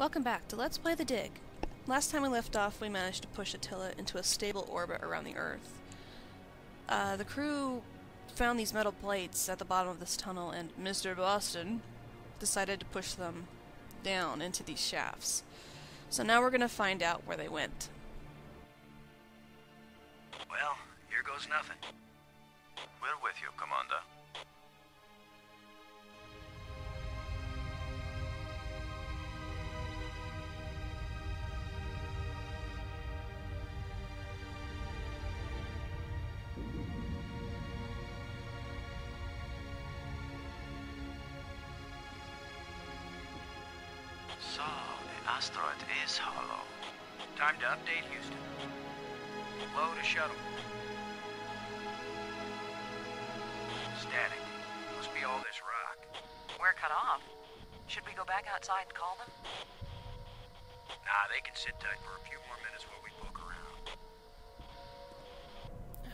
Welcome back to Let's Play the Dig. Last time we left off, we managed to push Attila into a stable orbit around the Earth. The crew found these metal plates at the bottom of this tunnel, and Mr. Boston decided to push them down into these shafts. So now we're gonna find out where they went. Well, here goes nothing. We're with you, Commander. So, the asteroid is hollow. Time to update Houston. Load a shuttle. Static. Must be all this rock. We're cut off. Should we go back outside and call them? Nah, they can sit tight for a few more minutes while we poke around.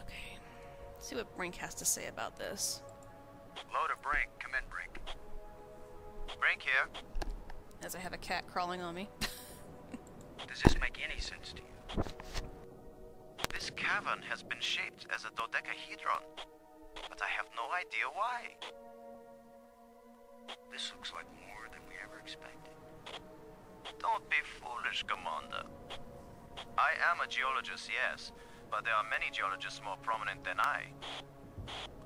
Okay. Let's see what Brink has to say about this. Load a Brink. Come in, Brink. Brink here. As I have a cat crawling on me. Does this make any sense to you? This cavern has been shaped as a dodecahedron, but I have no idea why. This looks like more than we ever expected. Don't be foolish, Commander. I am a geologist, yes, but there are many geologists more prominent than I.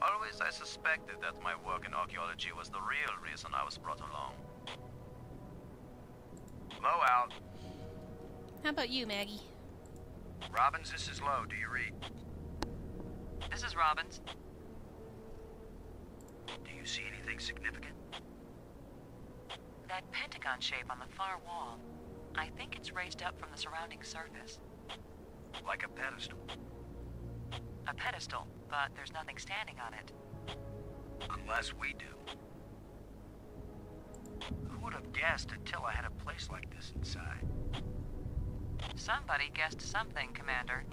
Always I suspected that my work in archaeology was the real reason I was brought along. Low out. How about you, Maggie? Robbins, this is Low. Do you read? This is Robbins. Do you see anything significant? That pentagon shape on the far wall. I think it's raised up from the surrounding surface. Like a pedestal. A pedestal, but there's nothing standing on it. Unless we do. Who would have guessed Attila had a place like this inside? Somebody guessed something, Commander.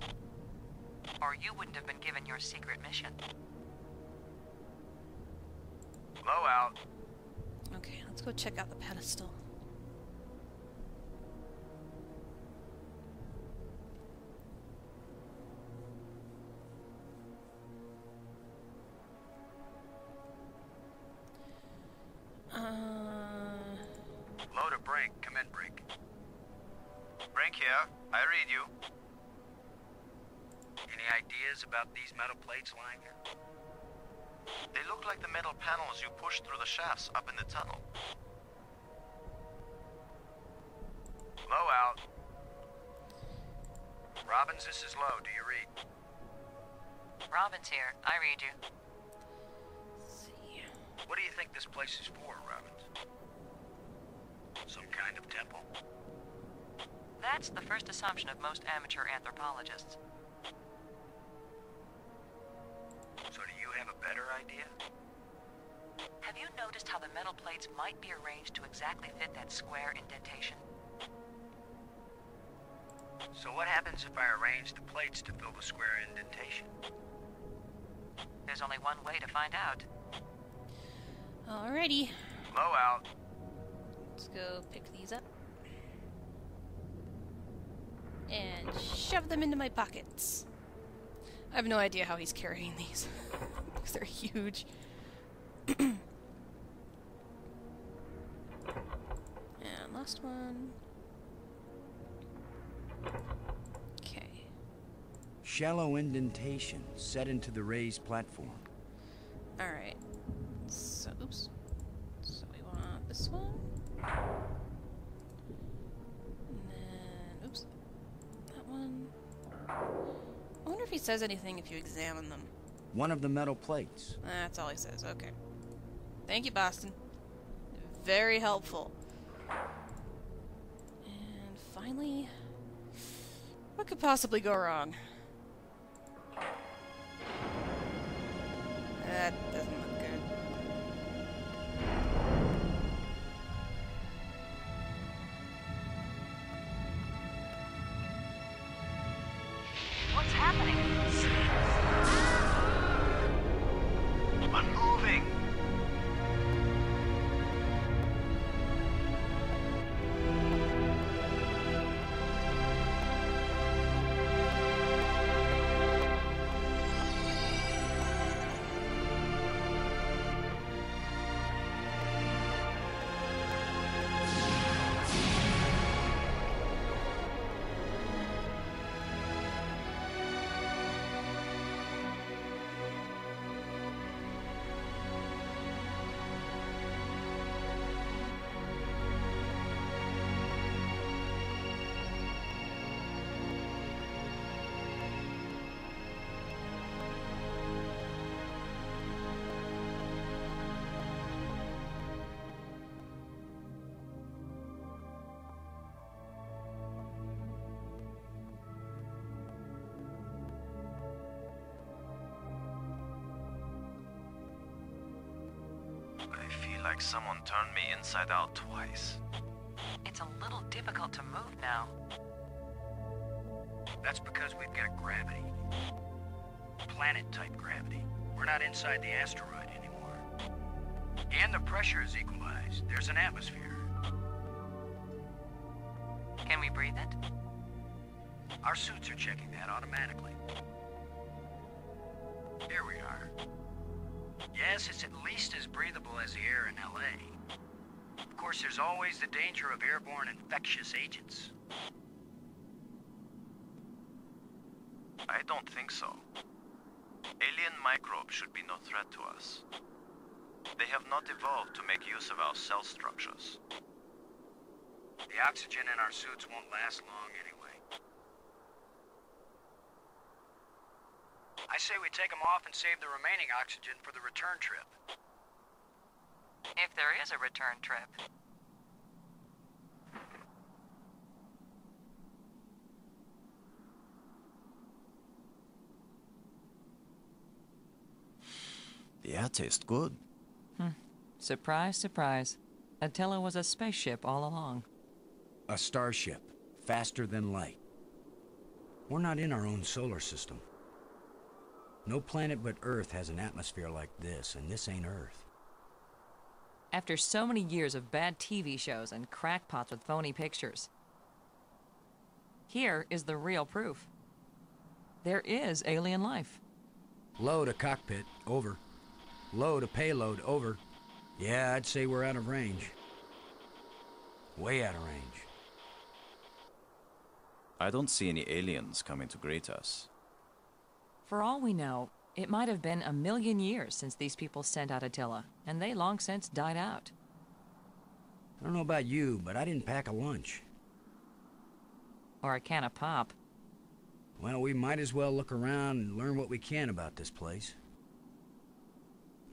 Or you wouldn't have been given your secret mission. Low out. Okay, let's go check out the pedestal. Load a Brink. Come in, Brink. Brink here. I read you. Any ideas about these metal plates lying here? They look like the metal panels you pushed through the shafts up in the tunnel. Low out. Robbins, this is Low. Do you read? Robbins here. I read you. Let's see. What do you think this place is for, Robbins? Some kind of temple? That's the first assumption of most amateur anthropologists. So do you have a better idea? Have you noticed how the metal plates might be arranged to exactly fit that square indentation? So what happens if I arrange the plates to fill the square indentation? There's only one way to find out. Alrighty. Low out. Let's go pick these up. And shove them into my pockets. I have no idea how he's carrying these. Because they're huge. And last one. Okay. Shallow indentation set into the raised platform. Alright. So, oops. So we want this one. And then, oops. That one. I wonder if he says anything if you examine them. One of the metal plates. That's all he says, okay. Thank you, Boston. Very helpful. And finally, what could possibly go wrong? That doesn't look good. What's happening? Unmoving! like someone turned me inside out twice. It's a little difficult to move now. That's because we've got gravity. Planet-type gravity. We're not inside the asteroid anymore. And the pressure is equalized. There's an atmosphere. Can we breathe it? Our suits are checking that automatically. Here we are. Yes, it's at least as breathable as the air in LA. Of course, there's always the danger of airborne infectious agents. I don't think so. Alien microbes should be no threat to us. They have not evolved to make use of our cell structures. The oxygen in our suits won't last long anyway. I say we take them off and save the remaining oxygen for the return trip. If there is a return trip. The air tastes good. Surprise, surprise. Attila was a spaceship all along. A starship, faster than light. We're not in our own solar system. No planet but Earth has an atmosphere like this, and this ain't Earth. After so many years of bad TV shows and crackpots with phony pictures, here is the real proof. There is alien life. Load a cockpit, over. Load a payload, over. Yeah, I'd say we're out of range. Way out of range. I don't see any aliens coming to greet us. For all we know, it might have been 1,000,000 years since these people sent out Attila, and they long since died out. I don't know about you, but I didn't pack a lunch. Or a can of pop. Well, we might as well look around and learn what we can about this place.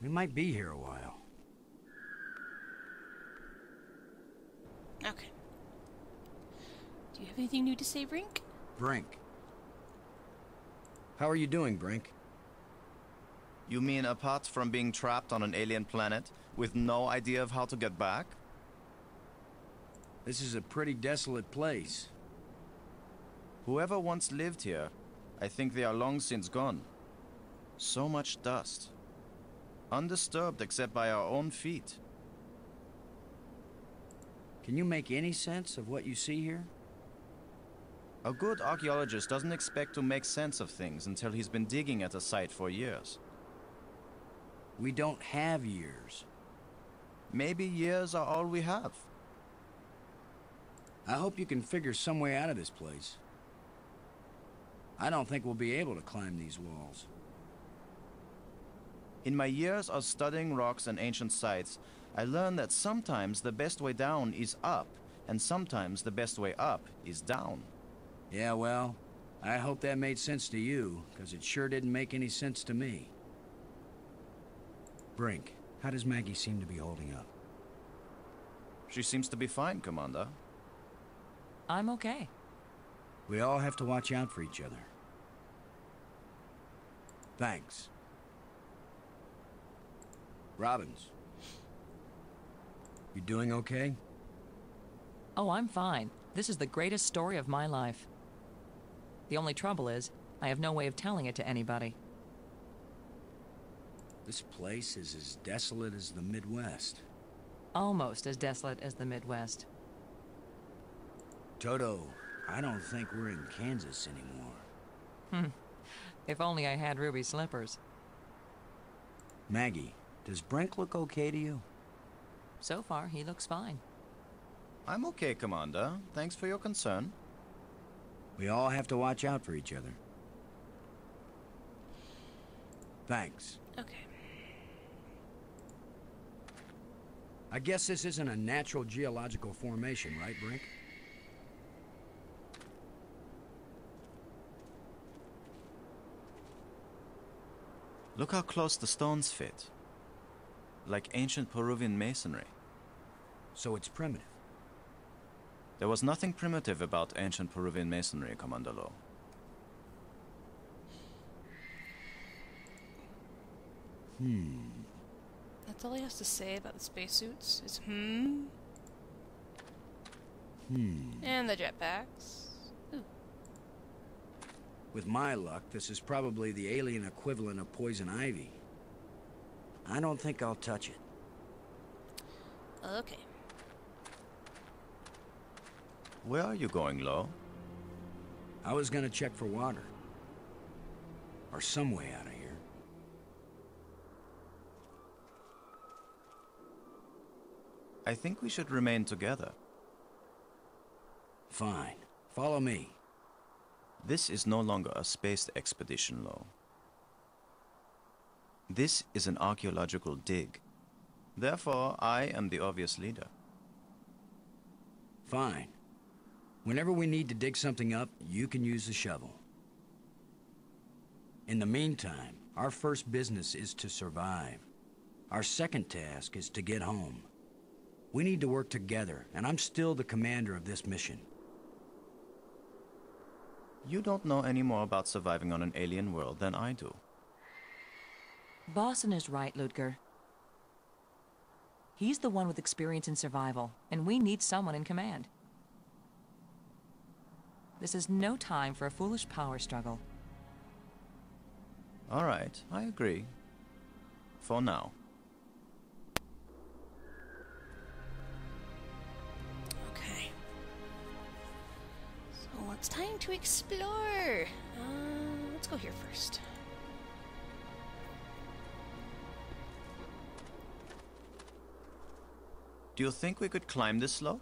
We might be here a while. Okay. Do you have anything new to say, Brink? Brink. How are you doing, Brink? You mean apart from being trapped on an alien planet with no idea of how to get back? This is a pretty desolate place. Whoever once lived here, I think they are long since gone. So much dust. Undisturbed except by our own feet. Can you make any sense of what you see here? A good archaeologist doesn't expect to make sense of things until he's been digging at a site for years. We don't have years. Maybe years are all we have. I hope you can figure some way out of this place. I don't think we'll be able to climb these walls. In my years of studying rocks and ancient sites, I learned that sometimes the best way down is up, and sometimes the best way up is down. Yeah, well, I hope that made sense to you, because it sure didn't make any sense to me. Brink, how does Maggie seem to be holding up? She seems to be fine, Commander. I'm okay. We all have to watch out for each other. Thanks. Robbins. You doing okay? Oh, I'm fine. This is the greatest story of my life. The only trouble is, I have no way of telling it to anybody. This place is as desolate as the Midwest. Almost as desolate as the Midwest. Toto, I don't think we're in Kansas anymore. If only I had ruby slippers. Maggie, does Brink look okay to you? So far, he looks fine. I'm okay, Commander. Thanks for your concern. We all have to watch out for each other. Thanks. Okay. I guess this isn't a natural geological formation, right, Brink? Look how close the stones fit. Like ancient Peruvian masonry. So it's primitive. There was nothing primitive about ancient Peruvian masonry, Commander Lowe. That's all he has to say about the spacesuits is hmm. And the jetpacks. Ooh. With my luck, this is probably the alien equivalent of poison ivy. I don't think I'll touch it. Okay. Where are you going, Lo? I was gonna check for water. Or some way out of here. I think we should remain together. Fine. Follow me. This is no longer a space expedition, Lo. This is an archaeological dig. Therefore, I am the obvious leader. Fine. Whenever we need to dig something up, you can use the shovel. In the meantime, our first business is to survive. Our second task is to get home. We need to work together, and I'm still the commander of this mission. You don't know any more about surviving on an alien world than I do. Boston is right, Ludger. He's the one with experience in survival, and we need someone in command. This is no time for a foolish power struggle. All right, I agree. For now. Okay. So it's time to explore. Let's go here first. Do you think we could climb this slope?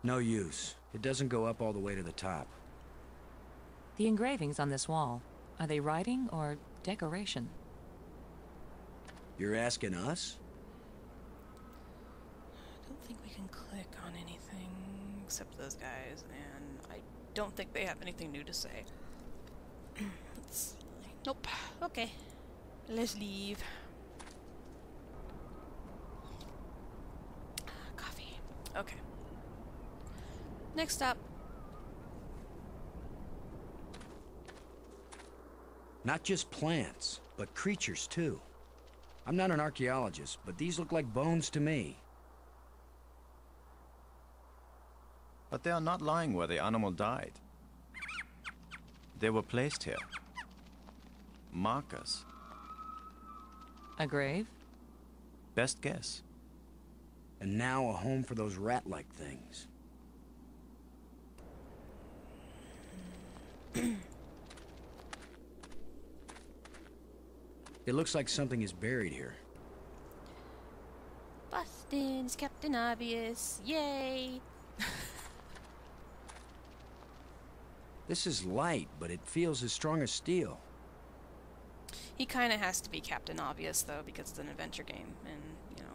No use. It doesn't go up all the way to the top. The engravings on this wall, are they writing or decoration? You're asking us? I don't think we can click on anything except those guys, and I don't think they have anything new to say. Nope. Okay. Let's leave. Coffee. Okay. Next stop. Not just plants, but creatures too. I'm not an archaeologist, but these look like bones to me. But they are not lying where the animal died. They were placed here. Markers. A grave? Best guess. And now a home for those rat-like things. It looks like something is buried here. Boston's Captain Obvious. Yay! This is light, but it feels as strong as steel. He kind of has to be Captain Obvious, though, because it's an adventure game, and, you know,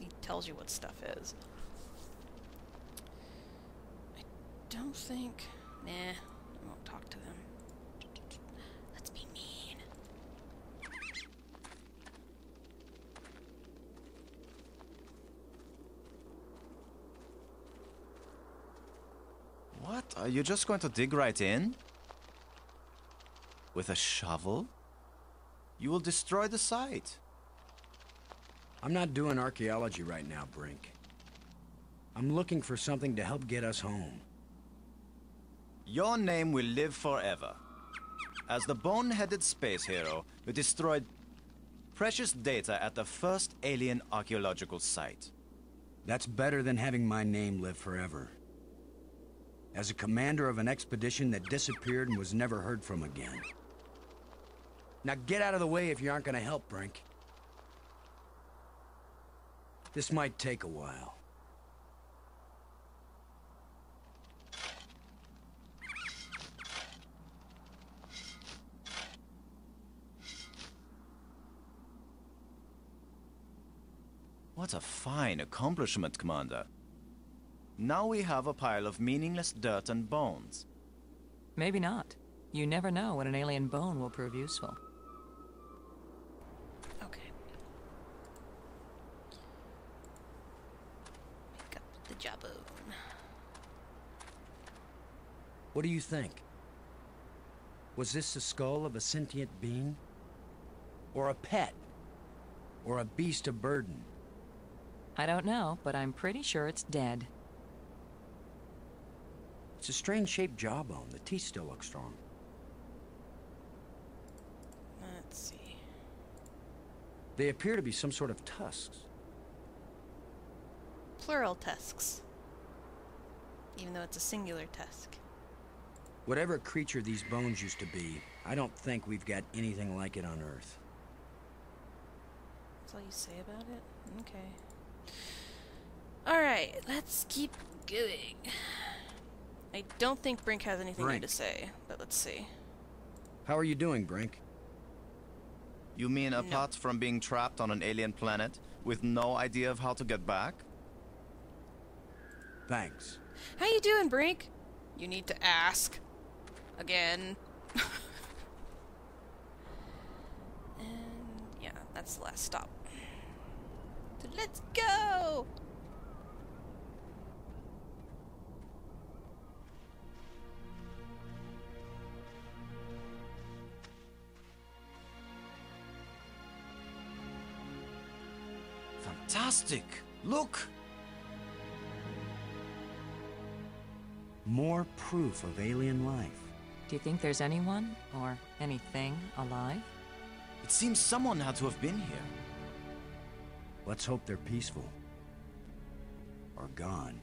he tells you what stuff is. I don't think... Nah, I won't talk to them. Let's be mean. What? Are you just going to dig right in? With a shovel? You will destroy the site. I'm not doing archaeology right now, Brink. I'm looking for something to help get us home. Your name will live forever. As the bone-headed space hero who destroyed precious data at the first alien archaeological site. That's better than having my name live forever. As a commander of an expedition that disappeared and was never heard from again. Now get out of the way if you aren't gonna help, Brink. This might take a while. What a fine accomplishment, Commander. Now we have a pile of meaningless dirt and bones. Maybe not. You never know when an alien bone will prove useful. Okay. Pick up the jawbone. What do you think? Was this the skull of a sentient being? Or a pet? Or a beast of burden? I don't know, but I'm pretty sure it's dead. It's a strange-shaped jawbone. The teeth still look strong. Let's see. They appear to be some sort of tusks. Plural tusks. Even though it's a singular tusk. Whatever creature these bones used to be, I don't think we've got anything like it on Earth. That's all you say about it? Okay. Alright, let's keep going. I don't think Brink has anything new to say, but let's see. How are you doing, Brink? You mean apart from being trapped on an alien planet with no idea of how to get back? Thanks. How you doing, Brink? You need to ask. Again. And yeah, that's the last stop. So let's go! Fantastic! Look! More proof of alien life. Do you think there's anyone, or anything, alive? It seems someone had to have been here. Let's hope they're peaceful. Or gone.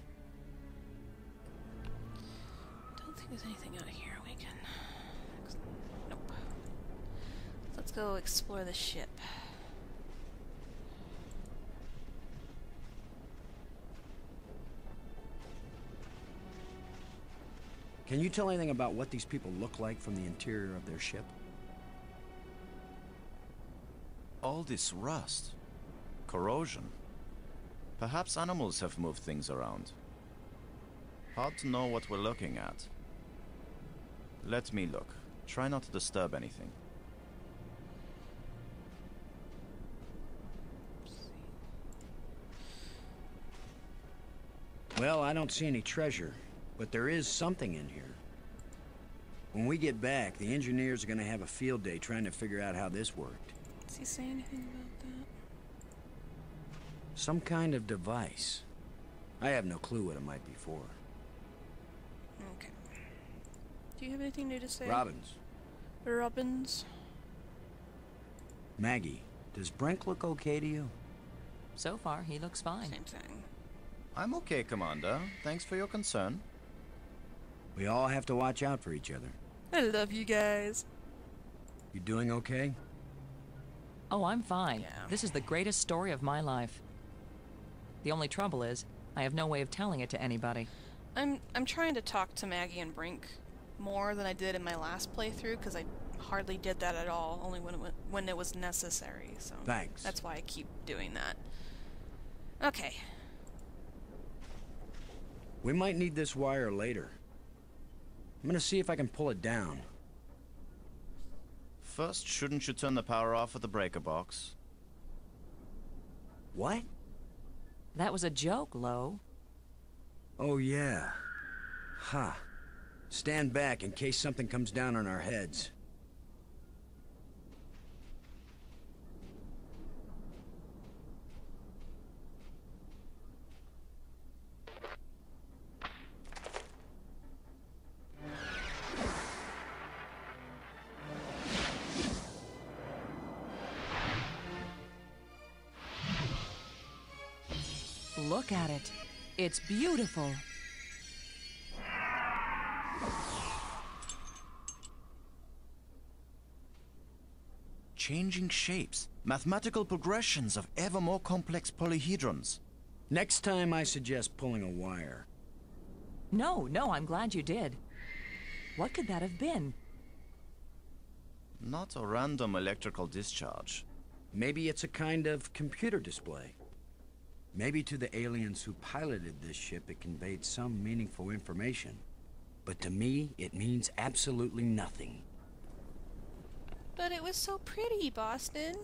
Don't think there's anything out here we can... Nope. Let's go explore the ship. Can you tell anything about what these people look like from the interior of their ship? All this rust. Corrosion. Perhaps animals have moved things around. Hard to know what we're looking at. Let me look. Try not to disturb anything. Well, I don't see any treasure, but there is something in here. When we get back, the engineers are gonna have a field day trying to figure out how this worked. Does he say anything about that? Some kind of device. I have no clue what it might be for. Okay. Do you have anything new to say? Robbins. Robbins? Maggie, does Brink look okay to you? So far, he looks fine. Same thing. I'm okay, Commander. Thanks for your concern. We all have to watch out for each other. I love you guys. You doing okay? Oh, I'm fine. Yeah. This is the greatest story of my life. The only trouble is, I have no way of telling it to anybody. I'm trying to talk to Maggie and Brink more than I did in my last playthrough, because I hardly did that at all, only when it was necessary, so... Thanks. That's why I keep doing that. Okay. We might need this wire later. I'm gonna see if I can pull it down. First, shouldn't you turn the power off at the breaker box? What? That was a joke, Lo. Oh, yeah. Ha. Stand back in case something comes down on our heads. Look at it. It's beautiful. Changing shapes, mathematical progressions of ever more complex polyhedrons. Next time I suggest pulling a wire. No, I'm glad you did. What could that have been? Not a random electrical discharge. Maybe it's a kind of computer display. Maybe to the aliens who piloted this ship it conveyed some meaningful information. But to me, it means absolutely nothing. But it was so pretty, Boston.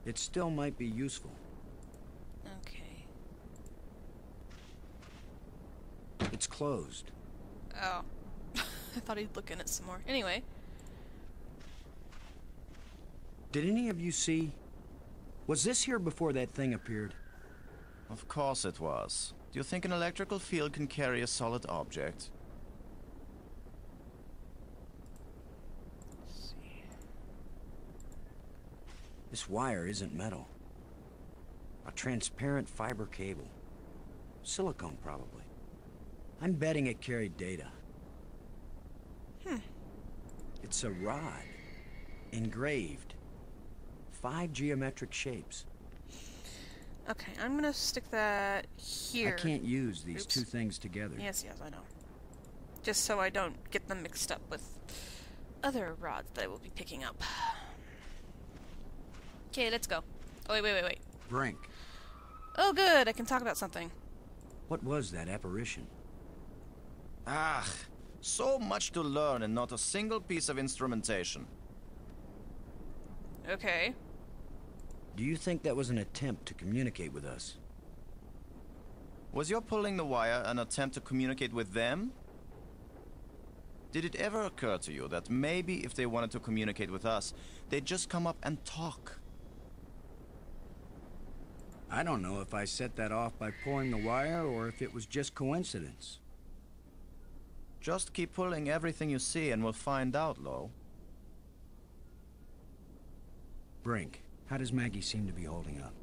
It still might be useful. Okay. It's closed. Oh. I thought he'd look in it some more. Anyway. Did any of you see... Was this here before that thing appeared? Of course it was. Do you think an electrical field can carry a solid object? Let's see. This wire isn't metal. A transparent fiber cable. Silicone, probably. I'm betting it carried data. It's a rod. Engraved. 5 geometric shapes. Okay, I'm gonna stick that here. I can't use these Oops. two things together. Yes, I know. Just so I don't get them mixed up with other rods that I will be picking up. Okay, let's go. Oh, wait. Brink, Oh, good, I can talk about something. what was that apparition? Ah, so much to learn and not a single piece of instrumentation. Okay. Do you think that was an attempt to communicate with us? Was your pulling the wire an attempt to communicate with them? Did it ever occur to you that maybe if they wanted to communicate with us, they'd just come up and talk? I don't know if I set that off by pulling the wire or if it was just coincidence. Just keep pulling everything you see and we'll find out, Lo. Brink, how does Maggie seem to be holding up?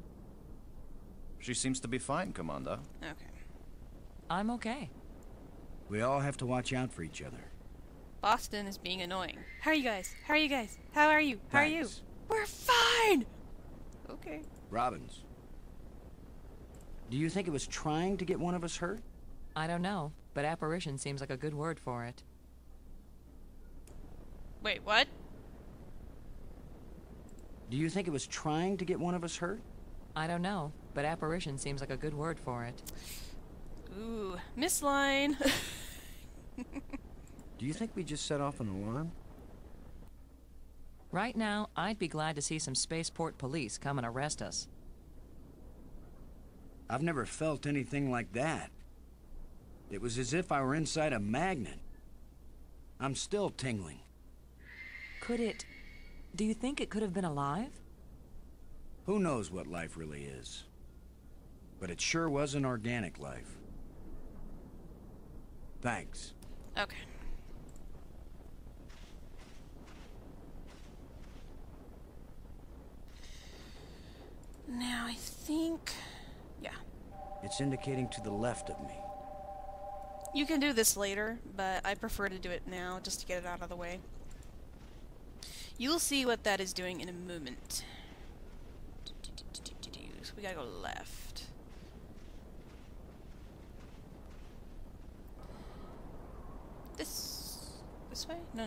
She seems to be fine, Commander. Okay. I'm okay. We all have to watch out for each other. Boston is being annoying. How are you guys? How are you guys? How are you? How are you? Thanks. We're fine! Okay. Robbins, do you think it was trying to get one of us hurt? I don't know, but apparition seems like a good word for it. Wait, what? Do you think it was trying to get one of us hurt? I don't know, but apparition seems like a good word for it. Ooh, miss line. Do you think we just set off an alarm? Right now, I'd be glad to see some spaceport police come and arrest us. I've never felt anything like that. It was as if I were inside a magnet. I'm still tingling. Could it... Do you think it could have been alive? Who knows what life really is? But it sure was an organic life. Thanks. Okay. Now I think... Yeah. It's indicating to the left of me. You can do this later, but I prefer to do it now just to get it out of the way. You'll see what that is doing in a moment. So we gotta go left. This way? No.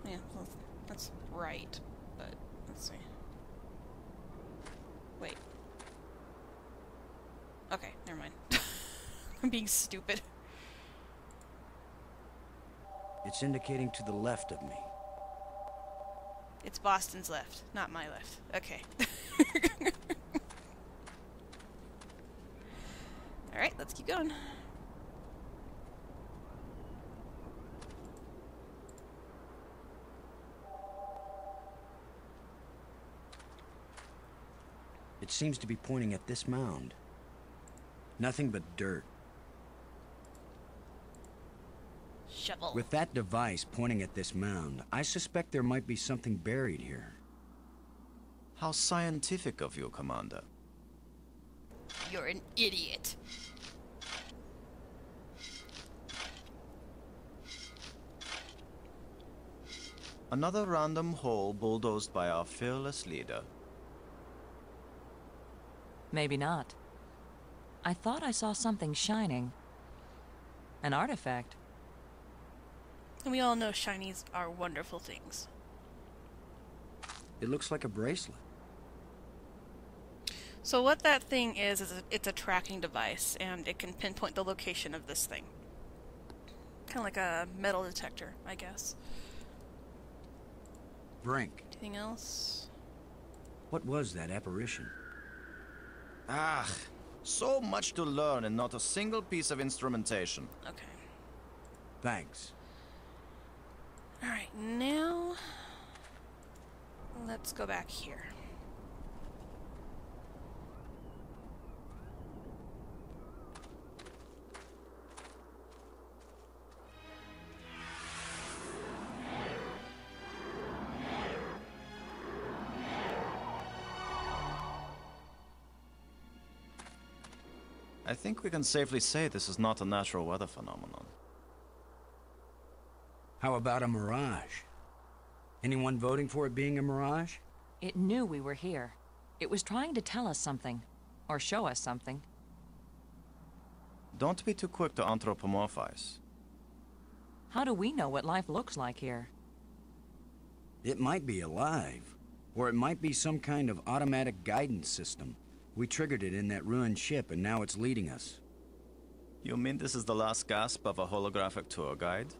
Yeah, well, that's right, but let's see. Wait. Okay, never mind. I'm being stupid. It's indicating to the left of me. It's Boston's left, not my left. Okay. Alright, let's keep going. It seems to be pointing at this mound. Nothing but dirt. Shovel. With that device pointing at this mound, I suspect there might be something buried here. How scientific of you, Commander. You're an idiot. Another random hole bulldozed by our fearless leader. Maybe not. I thought I saw something shining. An artifact. And we all know shinies are wonderful things. It looks like a bracelet. So what that thing is it's a tracking device, and it can pinpoint the location of this thing. Kind of like a metal detector, I guess. Brink, Anything else? what was that apparition? Ah, so much to learn and not a single piece of instrumentation. Okay. Thanks. Alright, now let's go back here. I think we can safely say this is not a natural weather phenomenon. How about a mirage? Anyone voting for it being a mirage? It knew we were here. It was trying to tell us something. Or show us something. Don't be too quick to anthropomorphize. How do we know what life looks like here? It might be alive. Or it might be some kind of automatic guidance system. We triggered it in that ruined ship, and now it's leading us. You mean this is the last gasp of a holographic tour guide?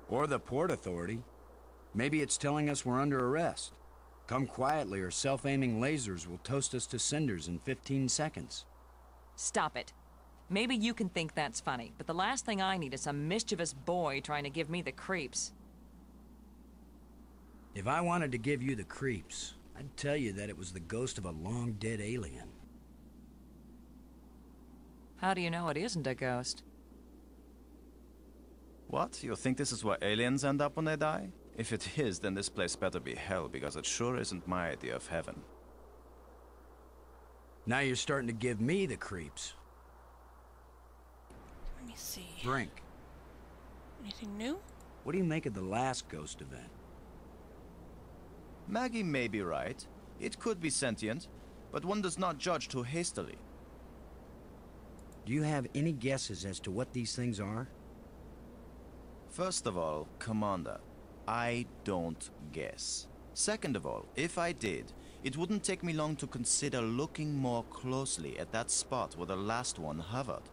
Or the Port Authority. Maybe it's telling us we're under arrest. Come quietly, or self-aiming lasers will toast us to cinders in 15 seconds. Stop it. Maybe you can think that's funny, but the last thing I need is some mischievous boy trying to give me the creeps. If I wanted to give you the creeps, I'd tell you that it was the ghost of a long-dead alien. How do you know it isn't a ghost? What? You think this is where aliens end up when they die? If it is, then this place better be hell, because it sure isn't my idea of heaven. Now you're starting to give me the creeps. Let me see. Brink, Anything new? what do you make of the last ghost event? Maggie may be right. It could be sentient, but one does not judge too hastily. Do you have any guesses as to what these things are? First of all, Commander, I don't guess. Second of all, if I did, it wouldn't take me long to consider looking more closely at that spot where the last one hovered.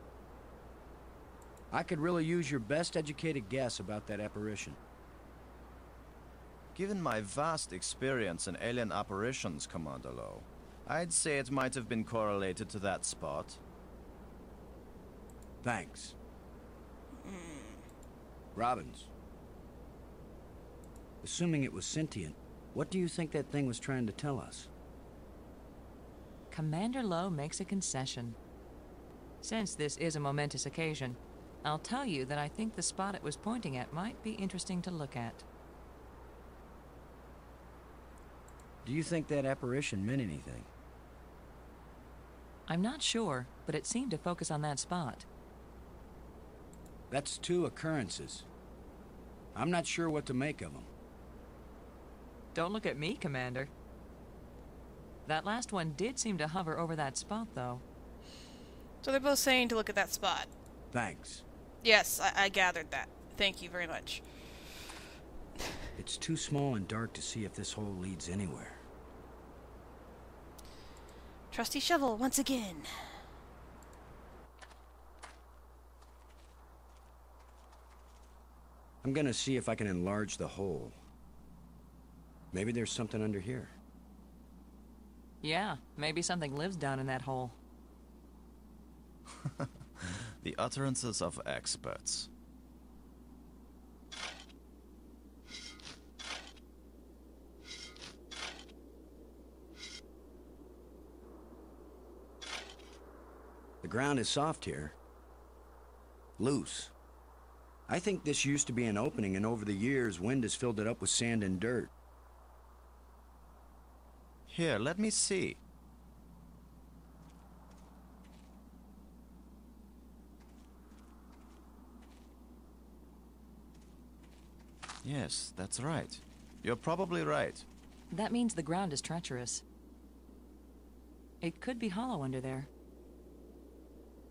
I could really use your best educated guess about that apparition. Given my vast experience in alien apparitions, Commander Lowe, I'd say it might have been correlated to that spot. Thanks. Robbins. Assuming it was sentient, what do you think that thing was trying to tell us? Commander Lowe makes a concession. Since this is a momentous occasion, I'll tell you that I think the spot it was pointing at might be interesting to look at. Do you think that apparition meant anything? I'm not sure, but it seemed to focus on that spot. That's 2 occurrences. I'm not sure what to make of them. Don't look at me, Commander. That last one did seem to hover over that spot, though. So they're both saying to look at that spot. Thanks. Yes, I gathered that. Thank you very much. It's too small and dark to see if this hole leads anywhere. Trusty shovel, once again. I'm gonna see if I can enlarge the hole. Maybe there's something under here. Yeah, maybe something lives down in that hole. The utterances of experts. The ground is soft here. Loose. I think this used to be an opening, and over the years, wind has filled it up with sand and dirt. Here, let me see. Yes, that's right. You're probably right. That means the ground is treacherous. It could be hollow under there.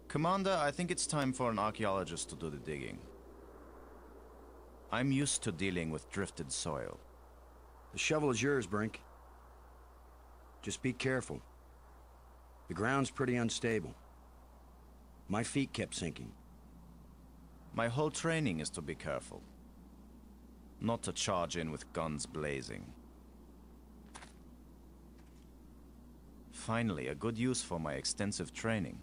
Commander, I think it's time for an archaeologist to do the digging. I'm used to dealing with drifted soil. The shovel is yours, Brink. Just be careful. The ground's pretty unstable. My feet kept sinking. My whole training is to be careful. Not to charge in with guns blazing. Finally, a good use for my extensive training.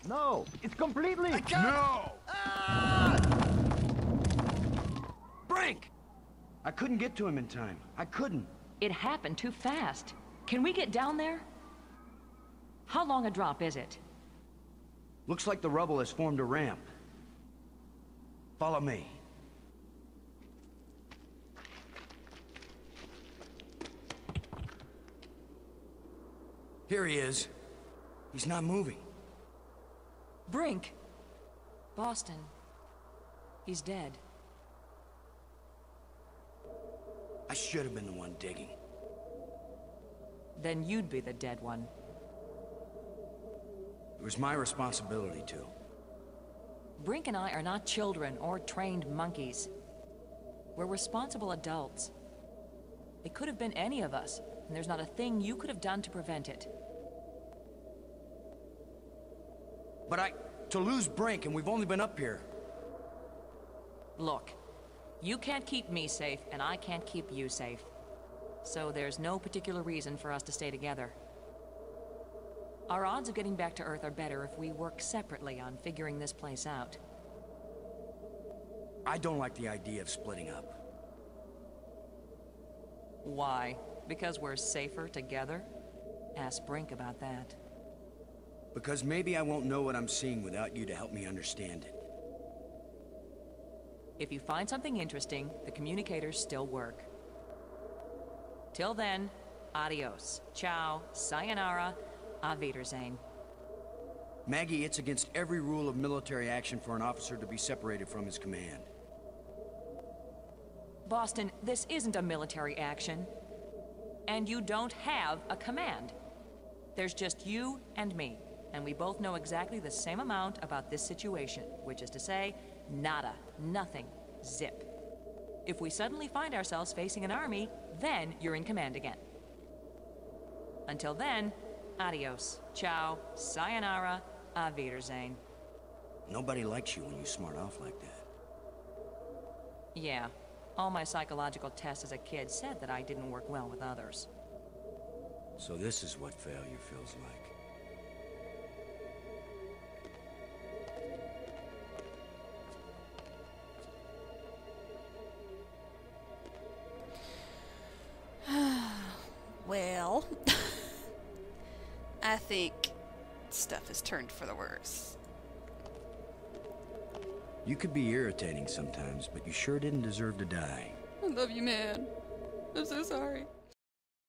No, it's completely... No! Brink! I couldn't get to him in time. I couldn't. It happened too fast. Can we get down there? How long a drop is it? Looks like the rubble has formed a ramp. Follow me. Here he is. He's not moving. Brink! Boston. He's dead. I should have been the one digging. Then you'd be the dead one. It was my responsibility to. Brink and I are not children or trained monkeys. We're responsible adults. It could have been any of us, and there's not a thing you could have done to prevent it. But to lose Brink, and we've only been up here. Look, you can't keep me safe, and I can't keep you safe. So there's no particular reason for us to stay together. Our odds of getting back to Earth are better if we work separately on figuring this place out. I don't like the idea of splitting up. Why? Because we're safer together? Ask Brink about that. Because maybe I won't know what I'm seeing without you to help me understand it. If you find something interesting, the communicators still work. Till then, adios, ciao, sayonara, auf Wiedersehen. Maggie, it's against every rule of military action for an officer to be separated from his command. Boston, this isn't a military action. And you don't have a command. There's just you and me. And we both know exactly the same amount about this situation, which is to say, nada, nothing, zip. If we suddenly find ourselves facing an army, then you're in command again. Until then, adios, ciao, sayonara, auf Wiedersehen. Nobody likes you when you smart off like that. Yeah, all my psychological tests as a kid said that I didn't work well with others. So this is what failure feels like. Well, I think stuff has turned for the worse. You could be irritating sometimes, but you sure didn't deserve to die. I love you, man. I'm so sorry.